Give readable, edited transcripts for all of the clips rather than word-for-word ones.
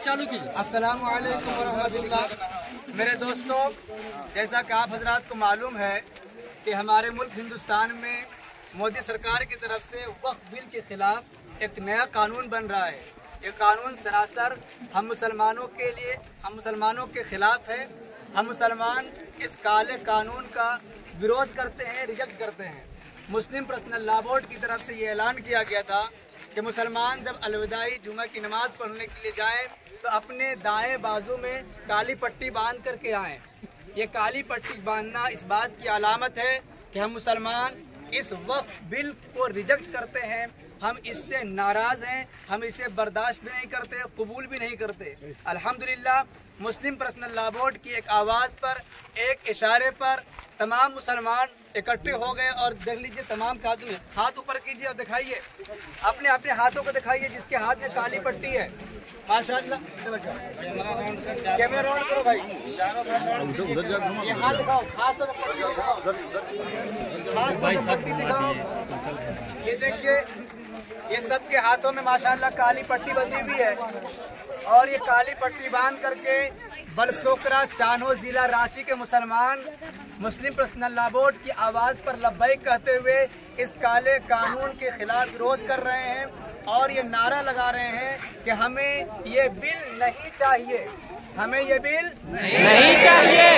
चालू की। अस्सलामु अलैकुम वरहमतुल्लाह। मेरे दोस्तों, जैसा कि आप हजरात को मालूम है कि हमारे मुल्क हिंदुस्तान में मोदी सरकार की तरफ से वक्फ बिल के खिलाफ एक नया कानून बन रहा है। ये कानून सरासर हम मुसलमानों के लिए, हम मुसलमानों के खिलाफ है। हम मुसलमान इस काले कानून का विरोध करते हैं, रिजेक्ट करते हैं। मुस्लिम पर्सनल लॉ बोर्ड की तरफ से ये ऐलान किया गया था कि मुसलमान जब अलविदाई जुमा की नमाज़ पढ़ने के लिए जाएं तो अपने दाएं बाजू में काली पट्टी बांध करके आएं। ये काली पट्टी बांधना इस बात की अलामत है कि हम मुसलमान इस वक्फ बिल को रिजेक्ट करते हैं, हम इससे नाराज़ हैं, हम इसे बर्दाश्त भी नहीं करते, कबूल भी नहीं करते। अल्हम्दुलिल्लाह मुस्लिम पर्सनल लॉ बोर्ड की एक आवाज़ पर, एक इशारे पर तमाम मुसलमान इकट्ठे हो गए। और देख लीजिए, तमाम के हाथों में, हाथ ऊपर कीजिए और दिखाइए, अपने अपने हाथों को दिखाइए जिसके हाथ में काली पट्टी है। माशाअल्लाह, कैमरा राउंड करो भाई, ये हाथ दिखाओ, खास तौर पर पट्टी दिखाओ, खास तौर पर पट्टी दिखाओ। ये देखिए, ये सबके हाथों में माशाअल्लाह काली पट्टी बंधी हुई है। और ये काली पट्टी बांध करके बलसोकरा चानो जिला रांची के मुसलमान मुस्लिम पर्सनल लॉ बोर्ड की आवाज़ पर लब्बैक कहते हुए इस काले कानून के खिलाफ विरोध कर रहे हैं और ये नारा लगा रहे हैं कि हमें ये बिल नहीं चाहिए, हमें ये बिल नहीं चाहिए।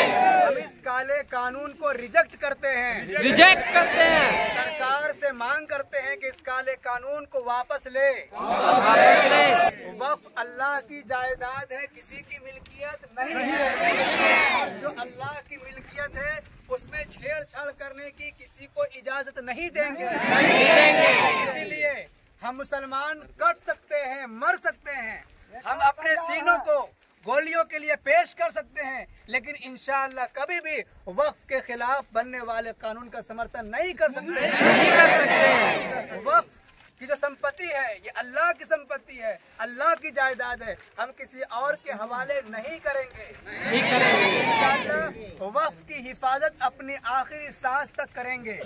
हम इस काले कानून को रिजेक्ट करते हैं, रिजेक्ट करते हैं। सरकार से मांग करते हैं कि इस काले कानून को वापस ले। वक्फ अल्लाह की जायदाद है, किसी की मिल्कियत नहीं है। जो अल्लाह की मिल्कियत है उसमें छेड़छाड़ करने की किसी को इजाजत नहीं देंगे। इसीलिए हम मुसलमान कट सकते हैं, मर सकते हैं, हम अपने सीनों को गोलियों के लिए पेश कर सकते हैं, लेकिन इंशाअल्लाह कभी भी वक्फ के खिलाफ बनने वाले कानून का समर्थन नहीं कर सकते। वक्फ की जो संपत्ति है ये अल्लाह की संपत्ति है, अल्लाह की जायदाद है, हम किसी और के हवाले नहीं करेंगे। इंशाअल्लाह वक्फ की हिफाजत अपनी आखिरी सांस तक करेंगे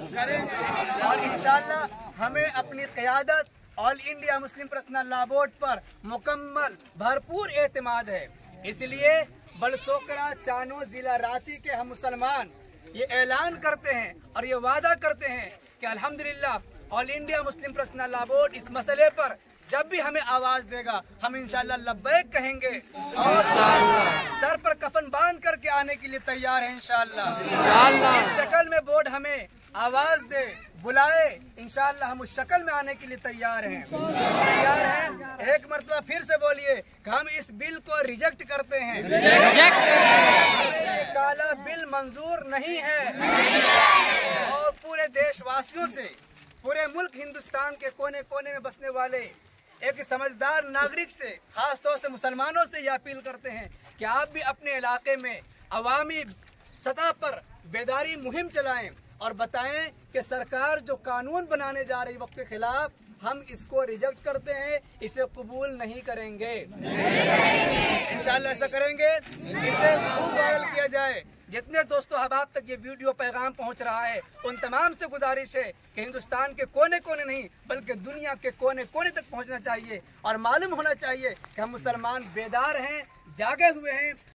और इंशाअल्लाह हमें अपनी क़यादत all India Muslim personal law board पर मुकम्मल भरपूर एतमाद है। इसलिए बलसोकरा चानो जिला रांची के हम मुसलमान ये ऐलान करते हैं और ये वादा करते हैं कि अल्हम्दुलिल्लाह all India Muslim personal law board इस मसले पर जब भी हमें आवाज देगा हम इंशाअल्लाह लब्बैक कहेंगे और सर पर कफन बांध करके आने के लिए तैयार हैं इंशाअल्लाह। इस शक्ल में बोर्ड हमें आवाज दे, बुलाए, इंशाअल्लाह हम उस शक्ल में आने के लिए तैयार हैं। एक मरतबा फिर से बोलिए कि हम इस बिल को रिजेक्ट करते हैं। हमें ये काला बिल मंजूर नहीं है। और पूरे देशवासियों से, पूरे मुल्क हिंदुस्तान के कोने कोने में बसने वाले एक समझदार नागरिक से, खास तौर से मुसलमानों से यह अपील करते हैं कि आप भी अपने इलाके में अवामी सतह पर बेदारी मुहिम चलाएं और बताएं कि सरकार जो कानून बनाने जा रही वक्त के खिलाफ, हम इसको रिजेक्ट करते हैं, इसे कबूल नहीं करेंगे। इंशाअल्लाह ऐसा करेंगे, इसे खूब वायरल किया जाए। जितने दोस्तों अहबाब तक ये वीडियो पैगाम पहुंच रहा है उन तमाम से गुजारिश है कि हिंदुस्तान के कोने कोने नहीं बल्कि दुनिया के कोने कोने तक पहुंचना चाहिए और मालूम होना चाहिए कि हम मुसलमान बेदार हैं, जागे हुए हैं।